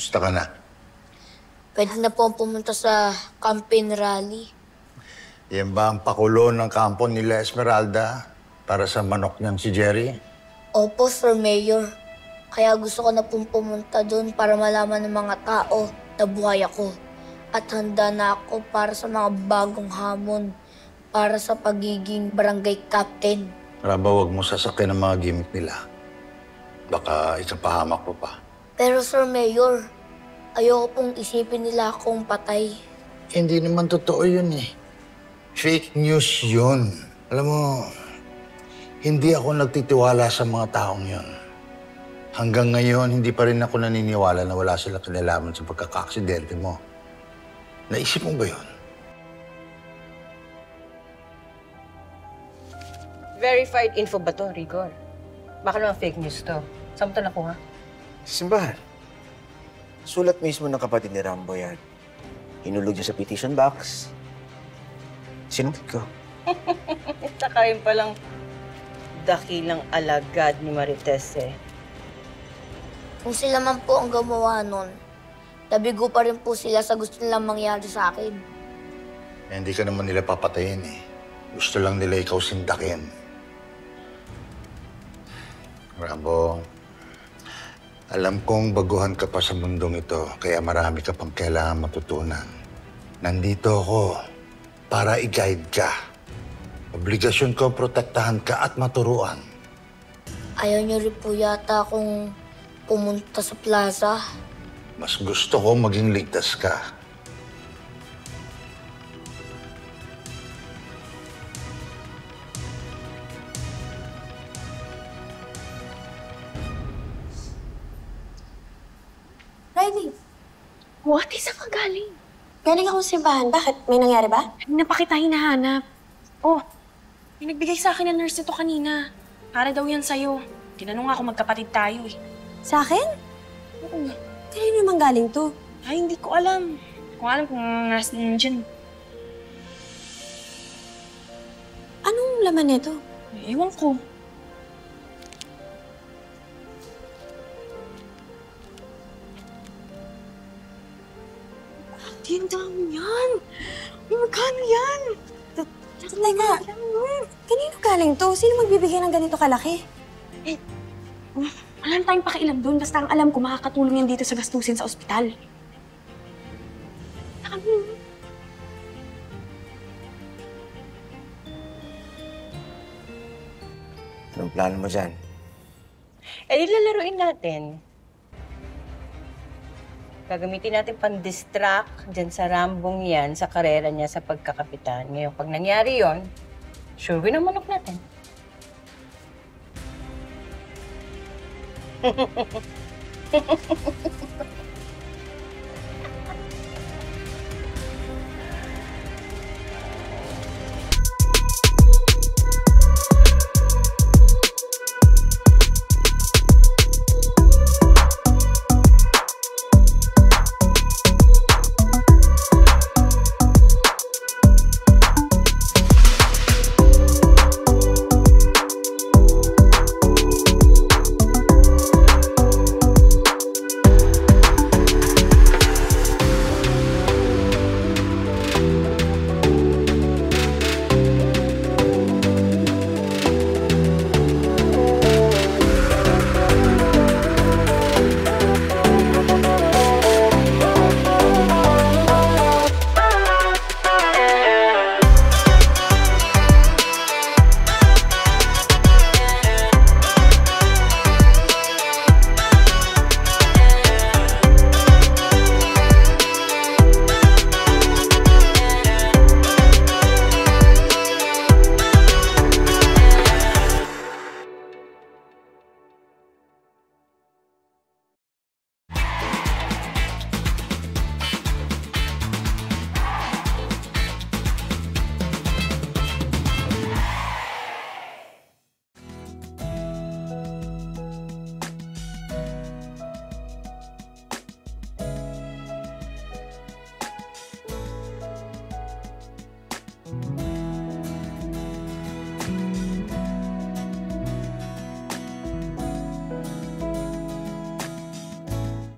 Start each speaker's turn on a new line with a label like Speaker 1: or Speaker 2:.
Speaker 1: Musta ka na?
Speaker 2: Pwede na po pumunta sa campaign rally.
Speaker 1: Yan ba ang pakulo ng kampo nila Esmeralda para sa manok niyang si Jerry?
Speaker 2: Opo, Sir Mayor. Kaya gusto ko na pong pumunta doon para malaman ng mga tao na buhay ako. At handa na ako para sa mga bagong hamon para sa pagiging barangay captain.
Speaker 1: Raba, huwag mo sasakyan ang mga gimmick nila. Baka ikapahamak mo pa.
Speaker 2: Pero Sir Mayor, ayoko pong isipin nila akong patay.
Speaker 1: Hindi naman totoo yun eh. Fake news yun. Alam mo, hindi ako nagtitiwala sa mga taong yun. Hanggang ngayon, hindi pa rin ako naniniwala na wala sila kinalaman sa pagkakaaksidente mo. Naisip mo ba yun?
Speaker 3: Verified info ba to, Rigor? Baka naman fake news to. Saan mo ito nakuha?
Speaker 4: Simbahan. Sulat mismo ng kapatid ni Rambo yan. Hinulog niya sa petition box. Sinunod ko.
Speaker 3: Tsaka yun palang dakilang alagad ni Marites eh.
Speaker 2: Kung sila man po ang gumawa nun, nabigo pa rin po sila sa gusto nilang mangyari sa akin.
Speaker 1: Eh, hindi ka naman nila papatayin eh. Gusto lang nila ikaw sindakin. Rambo, alam kong baguhan ka pa sa mundong ito, kaya marami ka pang kailangan matutunan. Nandito ako para i-guide ka. Obligasyon ko protektahan ka at maturuan.
Speaker 2: Ayaw niyo rin po yata akong pumunta sa plaza.
Speaker 1: Mas gusto ko maging ligtas ka.
Speaker 5: Riley,
Speaker 6: What? Saan ka galing?
Speaker 5: galing akong simbahan. Bakit? May nangyari ba?
Speaker 6: Kanina pa kita hinahanap. Oh, may nagbigay sa akin ng nurse ito kanina. Para daw yan sa'yo. Tinanong nga kung magkapatid tayo eh.
Speaker 5: Sa akin?
Speaker 6: Oo.
Speaker 5: Kanino naman galing to?
Speaker 6: Ay, hindi ko alam. Hindi ko alam kung nasa nandiyan.
Speaker 5: Anong laman nito?
Speaker 6: Ewan ko. Ang dami yan! Ay, magkano yan?
Speaker 5: Teka, kanino galing to? Sino magbibigay ng ganito kalaki?
Speaker 6: Wala na tayong pakialam doon. Basta ang alam ko, makakatulong yan dito sa gastusin sa ospital.
Speaker 4: Anong plano mo dyan?
Speaker 3: Eh, ilalaruin natin. Gagamitin natin pang-distract dyan sa Rambong yan sa karera niya sa pagkakapitan. Ngayon, pag nangyari yon, sure win ang manok natin.